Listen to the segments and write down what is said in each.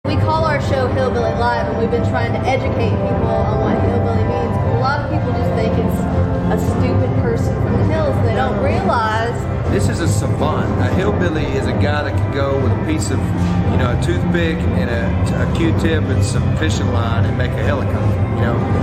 We call our show Hillbilly Live, and we've been trying to educate people on what hillbilly means. But a lot of people just think it's a stupid person from the hills. They don't realize this is a savant. A hillbilly is a guy that can go with a piece of, a toothpick and a Q-tip and some fishing line and make a helicopter.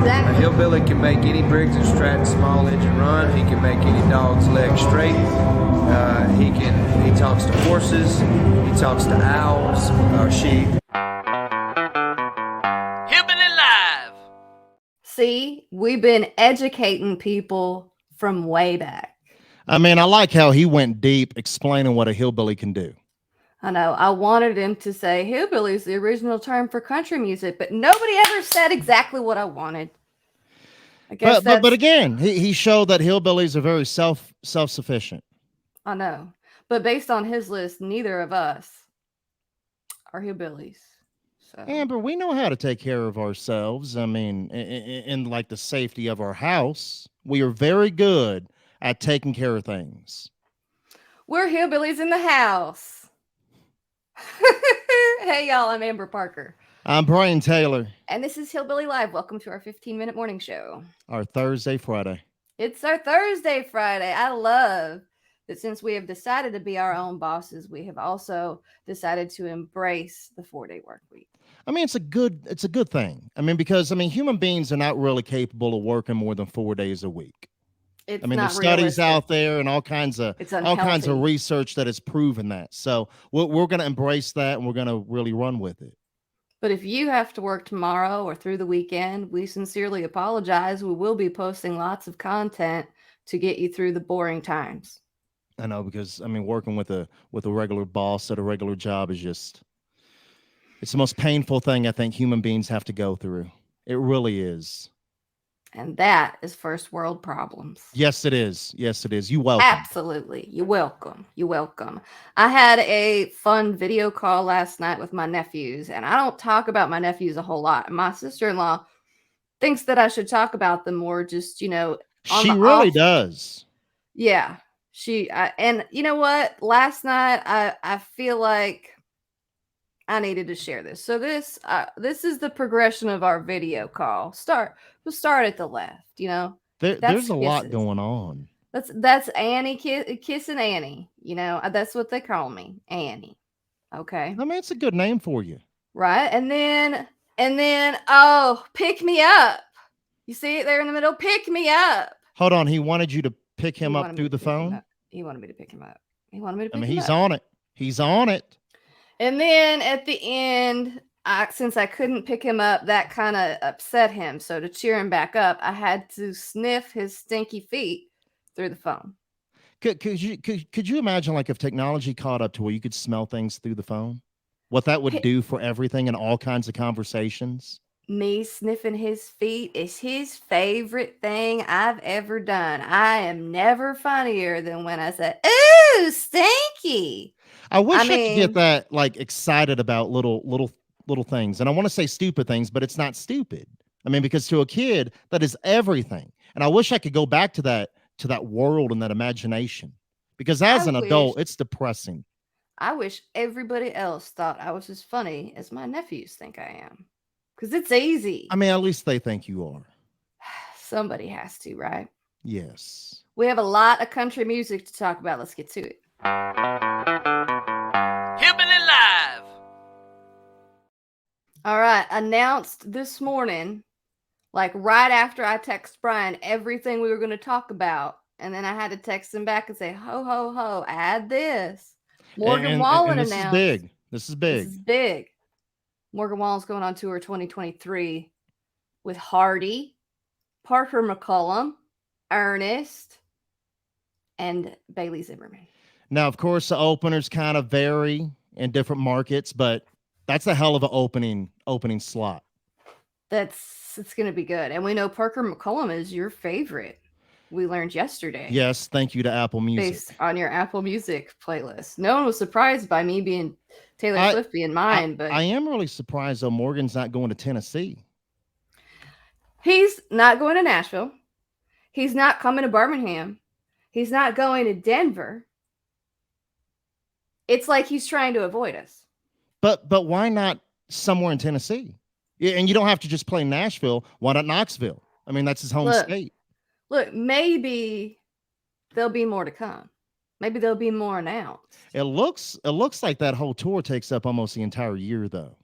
Exactly. A hillbilly can make any Briggs and Stratton small engine run. He can make any dog's leg straight. He talks to horses. He talks to owls or sheep. See, we've been educating people from way back. I mean, I like how he went deep explaining what a hillbilly can do. I know. I wanted him to say hillbilly is the original term for country music, but nobody ever said exactly what I wanted. I guess but again, he showed that hillbillies are very self-sufficient. I know. But based on his list, neither of us are hillbillies. So. Amber, we know how to take care of ourselves. I mean, in like the safety of our house, we are very good at taking care of things. We're hillbillies in the house. Hey, y'all, I'm Amber Parker. I'm Brian Taylor. And this is Hillbilly Live. Welcome to our 15-minute morning show. Our Thursday, Friday. It's our Thursday, Friday. I love that since we have decided to be our own bosses, we have also decided to embrace the 4-day work week. I mean, it's a good thing. I mean, because human beings are not really capable of working more than 4 days a week. It's there's studies out there and all kinds of research that has proven that. So we're going to embrace that and we're going to really run with it. But if you have to work tomorrow or through the weekend, we sincerely apologize. We will be posting lots of content to get you through the boring times. I know, because working with a regular boss at a regular job is just, it's the most painful thing I think human beings have to go through. It really is. And that is first world problems. Yes, it is. Yes, it is. You're welcome. Absolutely. You're welcome. You're welcome. I had a fun video call last night with my nephews, and I don't talk about my nephews a whole lot. My sister-in-law thinks that I should talk about them more, just, she really does. Yeah. And you know what? Last night, I feel like I needed to share this. So this is the progression of our video call. We'll start at the left. There's a lot going on. That's Annie kissing Annie. That's what they call me, Annie. Okay. I mean, it's a good name for you, right? And then oh, pick me up. You see it there in the middle. Pick me up. Hold on. He wanted you to pick him up through the phone. He wanted me to pick him up. He wanted me to pick him up. He's on it. He's on it. And then at the end, since I couldn't pick him up, that kind of upset him. So to cheer him back up, I had to sniff his stinky feet through the phone. Could you imagine, like, if technology caught up to where you could smell things through the phone? What that would do for everything and all kinds of conversations? Me sniffing his feet is his favorite thing I've ever done. I am never funnier than when I say, "Ooh, stinky." I wish I could get that, like, excited about little things. And I want to say stupid things, but it's not stupid. Because to a kid, that is everything. And I wish I could go back to that world and that imagination. Because as an adult, it's depressing. I wish everybody else thought I was as funny as my nephews think I am. Because it's easy. At least they think you are. Somebody has to, right? Yes. We have a lot of country music to talk about. Let's get to it. Hillbilly Live. All right. Announced this morning, like right after I text Brian everything we were going to talk about. And then I had to text him back and say, ho, ho, ho, add this. Morgan Wallen announced. This is big. Morgan Wallen's going on tour 2023 with Hardy, Parker McCollum, Ernest, and Bailey Zimmerman. Now, of course, the openers kind of vary in different markets, but that's a hell of an opening slot. It's going to be good. And we know Parker McCollum is your favorite. We learned yesterday. Yes, thank you to Apple Music. Based on your Apple Music playlist. No one was surprised by me being Taylor Swift being mine, but I am really surprised though Morgan's not going to Tennessee. He's not going to Nashville. He's not coming to Birmingham. He's not going to Denver. It's like he's trying to avoid us. But why not somewhere in Tennessee. Yeah, and you don't have to just play Nashville. Why not Knoxville? I mean, that's his home state. Look, maybe there'll be more to come. Maybe there'll be more announced. It looks like that whole tour takes up almost the entire year, though.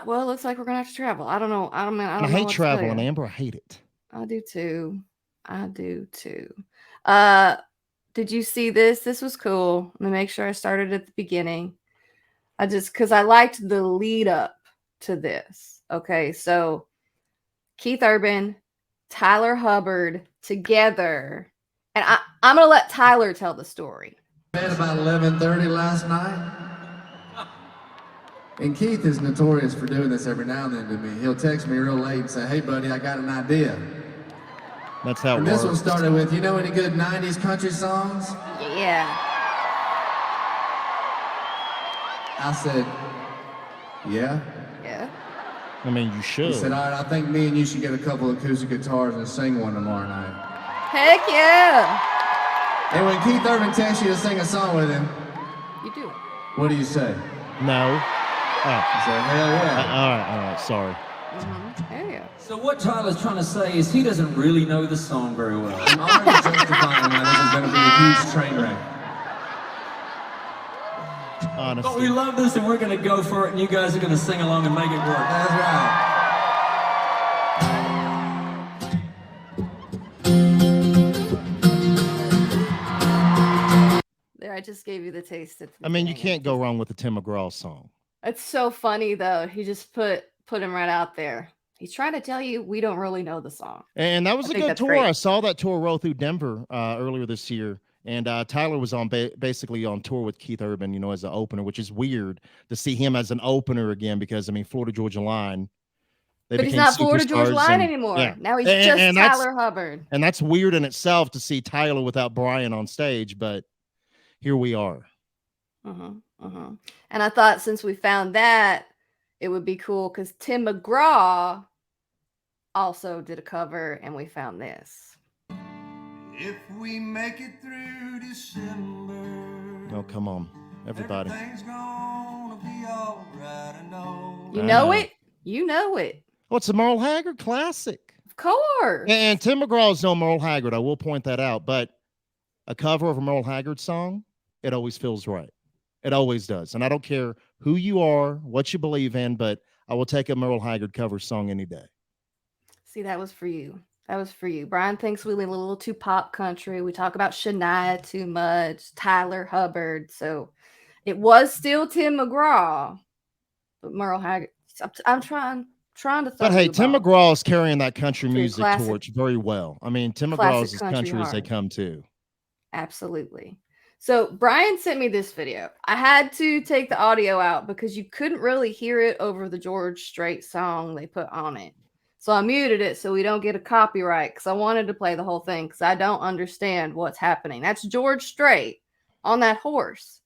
Well, it looks like we're gonna have to travel. I don't know. I hate traveling, Amber. I hate it. I do too. Did you see this? This was cool. Let me make sure I started at the beginning. Because I liked the lead up to this. Okay, so Keith Urban, Tyler Hubbard together, and I'm gonna let Tyler tell the story. At about 11:30 last night, and Keith is notorious for doing this every now and then to me. He'll text me real late and say, "Hey, buddy, I got an idea." That's how it and works. This one started with, you know any good 90s country songs? Yeah. I said, yeah. Yeah. I mean, you should. He said, all right, I think me and you should get a couple of acoustic guitars and sing one tomorrow night. Heck yeah. And when Keith Urban texts you to sing a song with him, you do it. What do you say? No. Oh. I said, hell yeah. All right, sorry. There you go. So what Tyler's trying to say is he doesn't really know the song very well. I'm already justifying why this is going to be a huge train wreck. Honestly. But we love this and we're going to go for it and you guys are going to sing along and make it work. That's right. There, I just gave you the taste. I mean, you can't go wrong with the Tim McGraw song. It's so funny though. He just put him right out there. He's trying to tell you we don't really know the song. And that was a good tour. Great. I saw that tour roll through Denver earlier this year. And Tyler was on basically on tour with Keith Urban, you know, as an opener, which is weird to see him as an opener again because, I mean, Florida Georgia Line. But he's not Florida Georgia Line anymore. Yeah. Now he's just Tyler Hubbard. And that's weird in itself to see Tyler without Brian on stage, but here we are. And I thought since we found that, it would be cool because Tim McGraw also did a cover and we found this. If we make it through December. Oh, come on, everybody. Everything's gonna be all right, I know. You know it? You know it. Well, it's a Merle Haggard classic. Of course. And Tim McGraw is no Merle Haggard. I will point that out. But a cover of a Merle Haggard song, it always feels right. It always does. And I don't care who you are, what you believe in, but I will take a Merle Haggard cover song any day. See, that was for you. That was for you. Brian thinks we lean a little too pop country. We talk about Shania too much, Tyler Hubbard. So it was still Tim McGraw, but Merle Haggard. I'm trying to. But hey, Tim McGraw is carrying that country music torch very well. I mean, Tim McGraw is as country as they come too. Absolutely. So Brian sent me this video. I had to take the audio out because you couldn't really hear it over the George Strait song they put on it. So I muted it so we don't get a copyright because I wanted to play the whole thing because I don't understand what's happening. That's George Strait on that horse.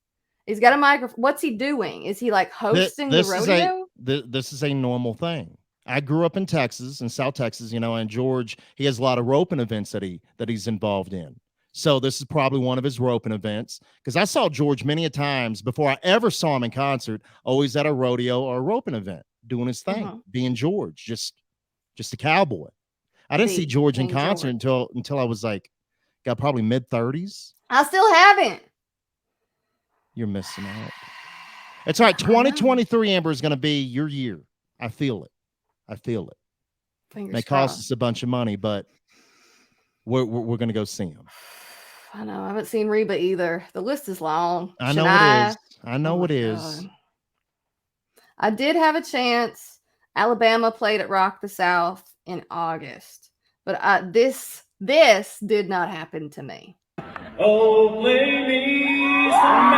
He's got a microphone. What's he doing? Is he like hosting the rodeo? This is a normal thing. I grew up in Texas, in South Texas, you know, and George, he has a lot of roping events that he's involved in. So this is probably one of his roping events because I saw George many a times before I ever saw him in concert, always at a rodeo or a roping event, doing his thing, being George, just a cowboy. I didn't see George in concert until I was like, got probably mid-30s. I still haven't. You're missing out. It's all right. 2023, Amber, is going to be your year. I feel it. Fingers May crossed. cost us a bunch of money, but we're going to go see him. I know. I haven't seen Reba either. The list is long. I know it is. I know it is. God. I did have a chance. Alabama played at Rock the South in August, but this did not happen to me. Oh, play me some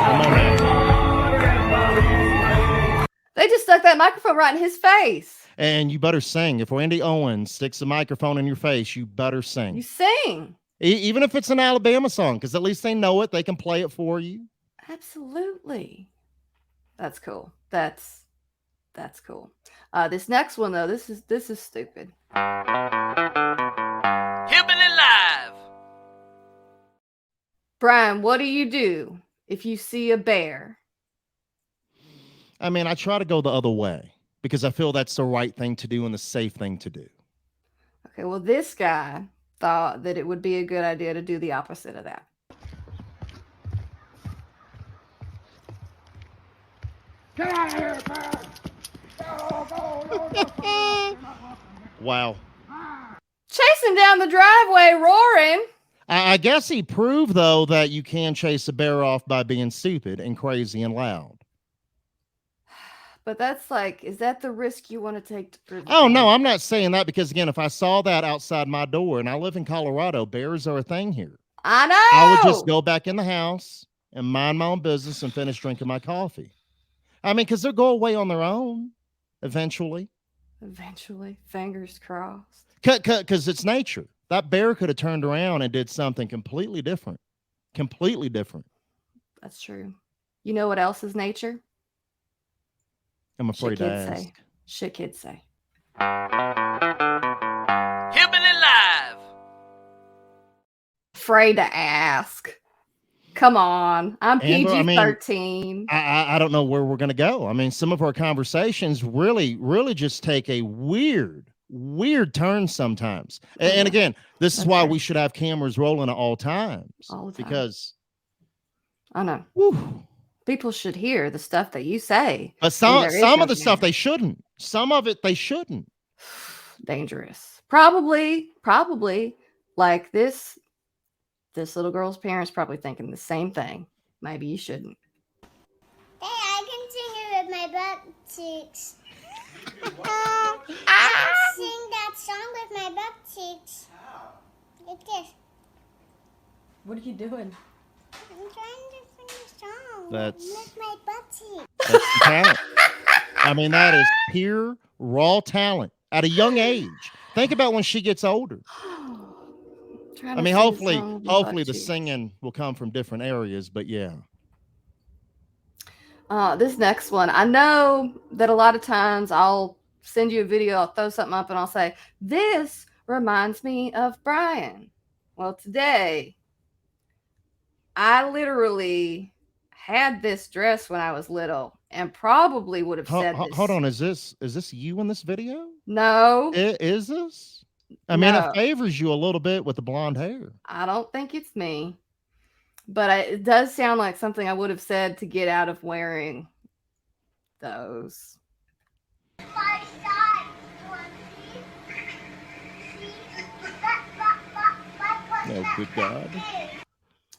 Come on now. They just stuck that microphone right in his face. And you better sing. If Randy Owens sticks a microphone in your face, you better sing. You sing. Even if it's an Alabama song, because at least they know it. They can play it for you. Absolutely. That's cool. That's cool. This next one though, this is stupid. Hillbilly Live. Brian, what do you do if you see a bear? I mean, I try to go the other way because I feel that's the right thing to do and the safe thing to do. Okay, well, this guy thought that it would be a good idea to do the opposite of that. Wow. Chasing down the driveway, roaring. I guess he proved, though, that you can chase a bear off by being stupid and crazy and loud. But that's like, is that the risk you want to take? Oh, no, I'm not saying that because, again, if I saw that outside my door, and I live in Colorado, bears are a thing here. I know. I would just go back in the house and mind my own business and finish drinking my coffee. I mean, because they'll go away on their own eventually. Eventually, fingers crossed. Because it's nature. That bear could have turned around and did something completely different. Completely different. That's true. You know what else is nature? I'm afraid to ask. Say. Shit kids say. Hillbilly Live. Afraid to ask. Come on. I'm PG-13. I don't know where we're going to go. I mean, some of our conversations really just take a weird turn sometimes. And again, this is why we should have cameras rolling at all times. All the time. Because I know. Whew. People should hear the stuff that you say. But some of the stuff they shouldn't. Some of it they shouldn't. Dangerous. Probably like this little girl's parents probably thinking the same thing. Maybe you shouldn't. Hey, I can sing it with my butt cheeks. I can sing that song with my butt cheeks. Like this. What are you doing? I'm trying to sing a song That's with my butt cheeks. That's talent. I mean, that is pure raw talent at a young age. Think about when she gets older. I mean, hopefully the singing will come from different areas, but yeah. This next one, I know that a lot of times I'll send you a video, I'll throw something up and I'll say, this reminds me of Brian. Well, today, I literally had this dress when I was little and probably would have said this. Hold on, is this you in this video? No. Is this? I mean, it favors you a little bit with the blonde hair. I don't think it's me, but it does sound like something I would have said to get out of wearing those. Oh, good God.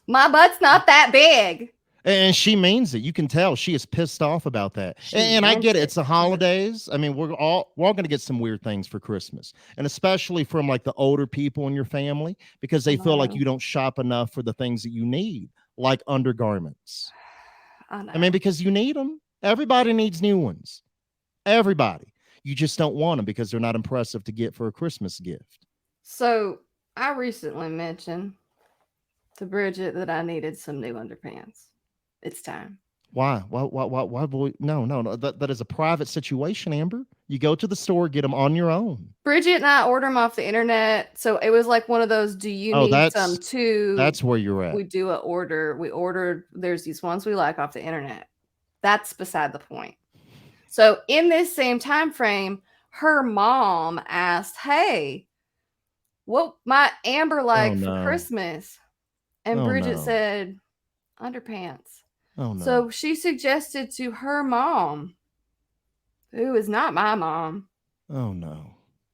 My butt's not that big. And she means it. You can tell she is pissed off about that. And I get it. It's the holidays. I mean, we're all going to get some weird things for Christmas, and especially from like the older people in your family, because they feel like you don't shop enough for the things that you need, like undergarments. I mean, because you need them. Everybody needs new ones. Everybody. You just don't want them because they're not impressive to get for a Christmas gift. So I recently mentioned to Bridget that I needed some new underpants. It's time. Why, boy? No. That is a private situation, Amber. You go to the store, get them on your own. Bridget and I order them off the internet. So it was like one of those, do you need some too? That's where you're at. We do an order. We ordered, there's these ones we like off the internet. That's beside the point. So in this same time frame, her mom asked, hey, what might Amber like for Christmas? And Bridget said, underpants. Oh, no. So she suggested to her mom, who is not my mom. Oh, no.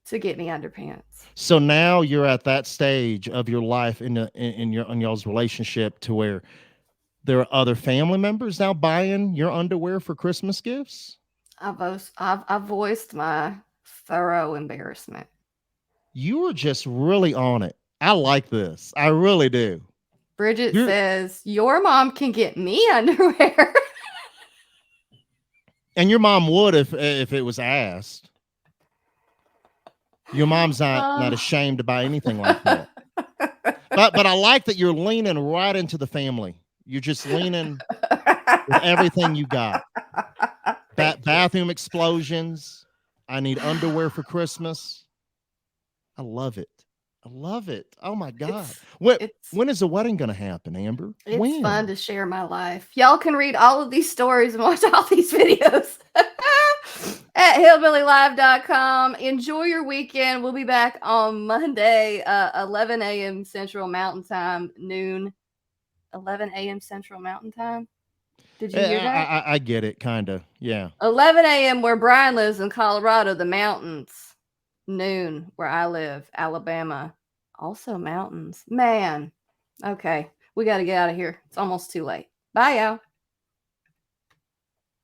To get me underpants. So now you're at that stage of your life in y'all's relationship to where there are other family members now buying your underwear for Christmas gifts? I've voiced my thorough embarrassment. You are just really on it. I like this. I really do. Bridget says, your mom can get me underwear. And your mom would if it was asked. Your mom's not ashamed to buy anything like that. But I like that you're leaning right into the family. You're just leaning with everything you got. Bathroom explosions. I need underwear for Christmas. I love it. I love it. Oh my God. It's- What it's- when is the wedding gonna happen, Amber? It's when? fun to share my life. Y'all can read all of these stories and watch all these videos at hillbillylive.com. Enjoy your weekend. We'll be back on Monday, 11 a.m. Central Mountain Time, noon. 11 a.m. Central Mountain Time. Did you hear that? I get it, kind of. Yeah. 11 a.m. where Brian lives in Colorado, the mountains. Noon where I live, Alabama. Also mountains. Man. Okay. We got to get out of here. It's almost too late. Bye, y'all.